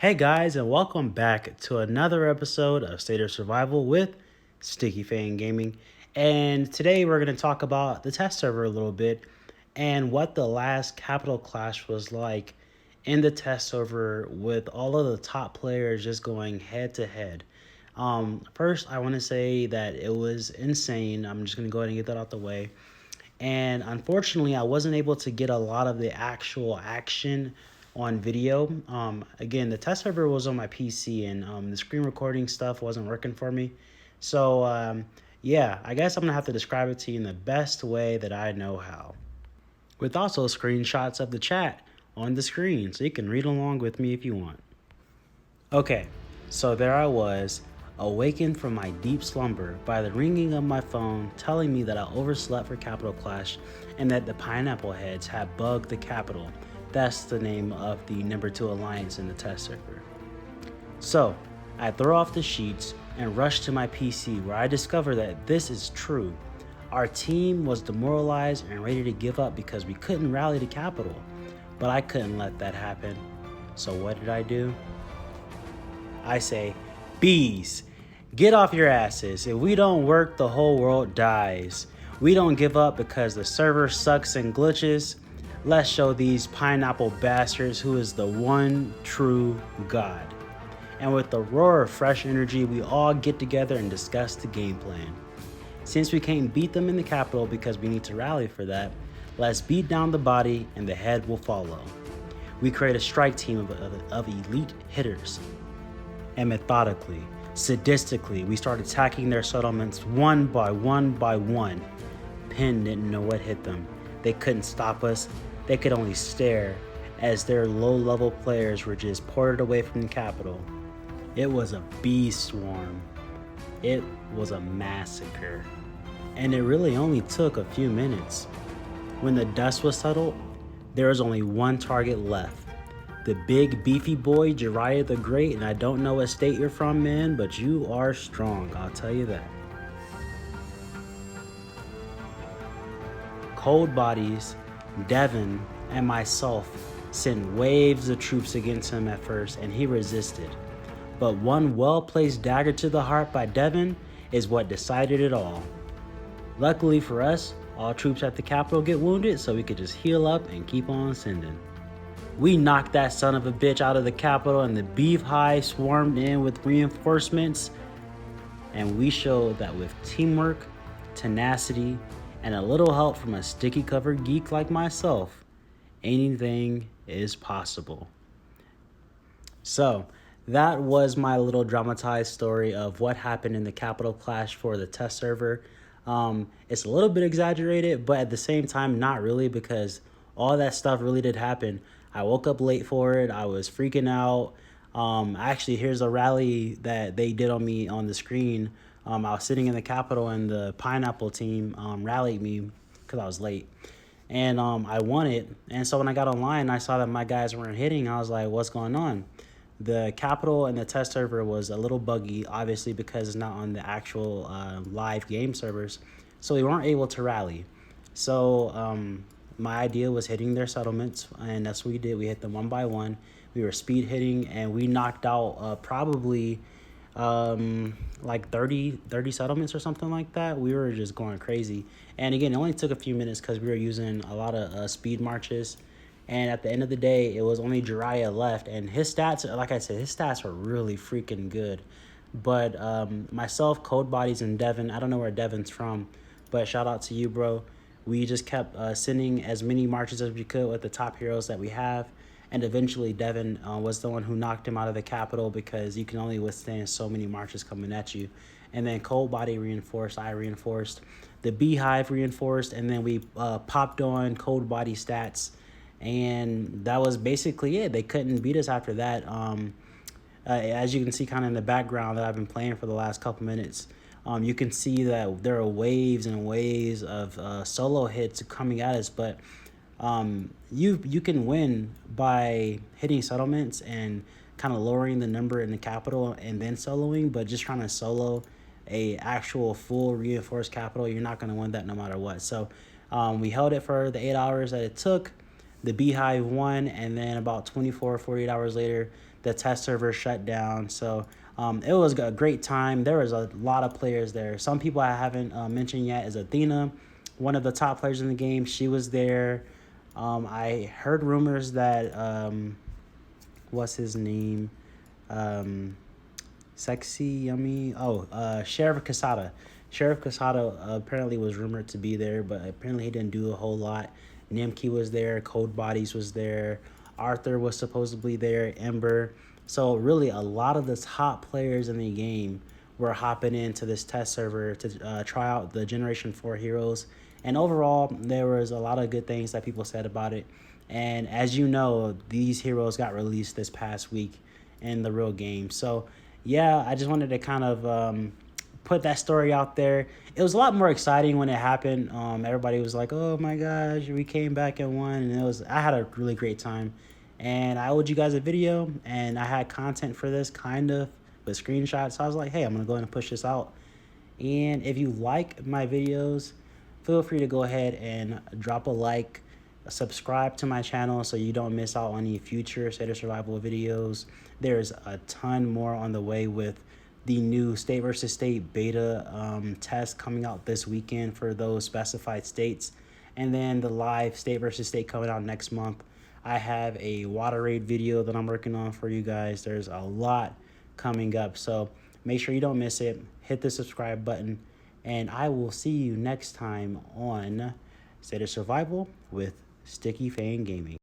Hey guys, and welcome back to another episode of State of Survival with Sticky Fan Gaming. And today we're going to talk about the test server a little bit and what the last Capital Clash was like in the test server with all of the top players just going head to head. First, I want to say that it was insane. I'm just going to go ahead and get that out the way. And unfortunately, I wasn't able to get a lot of the actual action on video. Again, the test server was on my PC, and the screen recording stuff wasn't working for me. So, yeah, I guess I'm going to have to describe it to you in the best way that I know how, with also screenshots of the chat on the screen, so you can read along with me if you want. Okay, so there I was, awakened from my deep slumber by the ringing of my phone telling me that I overslept for Capital Clash and that the Pineapple Heads had bugged the Capital. That's the name of the number 2 alliance in the test server. So, I throw off the sheets and rush to my PC where I discover that this is true. Our team was demoralized and ready to give up because we couldn't rally the Capital. But I couldn't let that happen. So what did I do? I say, bees, get off your asses. If we don't work, the whole world dies. We don't give up because the server sucks and glitches. Let's show these pineapple bastards who is the one true God. And with the roar of fresh energy, we all get together and discuss the game plan. Since we can't beat them in the capital because we need to rally for that, let's beat down the body and the head will follow. We create a strike team of elite hitters. And methodically, sadistically, we start attacking their settlements one by one. Penn didn't know what hit them. They couldn't stop us. They could only stare as their low-level players were just ported away from the capital. It was a bee swarm. It was a massacre. And it really only took a few minutes. When the dust was settled, there was only one target left. The big beefy boy, Jiraiya the Great, and I don't know what state you're from, man, but you are strong, I'll tell you that. Cold Bodies, Devin, and myself sent waves of troops against him at first, and he resisted. But one well-placed dagger to the heart by Devin is what decided it all. Luckily for us, all troops at the capital get wounded, so we could just heal up and keep on sending. We knocked that son of a bitch out of the capital, and the beef hive swarmed in with reinforcements, and we showed that with teamwork, tenacity, and a little help from a sticky covered geek like myself, anything is possible. So that was my little dramatized story of what happened in the Capital Clash for the test server. It's a little bit exaggerated, but at the same time, not really, because all that stuff really did happen. I woke up late for it. I was freaking out. Actually, here's a rally that they did on me on the screen. I was sitting in the Capitol, and the Pineapple team rallied me because I was late. And I won it. And so when I got online, I saw that my guys weren't hitting. I was like, what's going on? The Capitol and the test server was a little buggy, obviously, because it's not on the actual live game servers. So we weren't able to rally. So my idea was hitting their settlements, and that's what we did. We hit them one by one. We were speed hitting, and we knocked out probably like 30 settlements or something like that. We were just going crazy. And again, it only took a few minutes because we were using a lot of speed marches. And at the end of the day, it was only Jiraiya left. And his stats, like I said, his stats were really freaking good. But myself, Cold Bodies, and Devin, I don't know where Devin's from, but shout out to you, bro. We just kept sending as many marches as we could with the top heroes that we have. And eventually Devin was the one who knocked him out of the capital because you can only withstand so many marches coming at you. And then Cold Body reinforced, I reinforced, the Beehive reinforced, and then we popped on Cold Body stats. And that was basically it. They couldn't beat us after that. As you can see kind of in the background that I've been playing for the last couple minutes, you can see that there are waves and waves of solo hits coming at us, but you can win by hitting settlements and kind of lowering the number in the capital and then soloing, but just trying to solo a actual full reinforced capital, you're not going to win that no matter what. So we held it for the 8 hours that it took. The Beehive won, and then about 24 or 48 hours later, the test server shut down. So it was a great time. There was a lot of players there. Some people I haven't mentioned yet is Athena, one of the top players in the game. She was there. I heard rumors that what's his name? Sexy Yummy. Sheriff Casada. Sheriff Casada apparently was rumored to be there, but apparently he didn't do a whole lot. Nimki was there. Code Bodies was there. Arthur was supposedly there. Ember. So really, a lot of the top players in the game were hopping into this test server to try out the Generation 4 heroes. And overall, there was a lot of good things that people said about it. And as you know, these heroes got released this past week in the real game. So yeah, I just wanted to kind of put that story out there. It was a lot more exciting when it happened. Everybody was like, "Oh my gosh, we came back and won," and I had a really great time. And I owed you guys a video, and I had content for this kind of with screenshots. So I was like, "Hey, I'm gonna go ahead and push this out." And if you like my videos, feel free to go ahead and drop a like, subscribe to my channel so you don't miss out on any future State of Survival videos. There's a ton more on the way with the new state versus state beta test coming out this weekend for those specified states, and then the live state versus state coming out next month. I have a water raid video that I'm working on for you guys. There's a lot coming up, so make sure you don't miss it. Hit the subscribe button, and I will see you next time on State of Survival with Sticky Fan Gaming.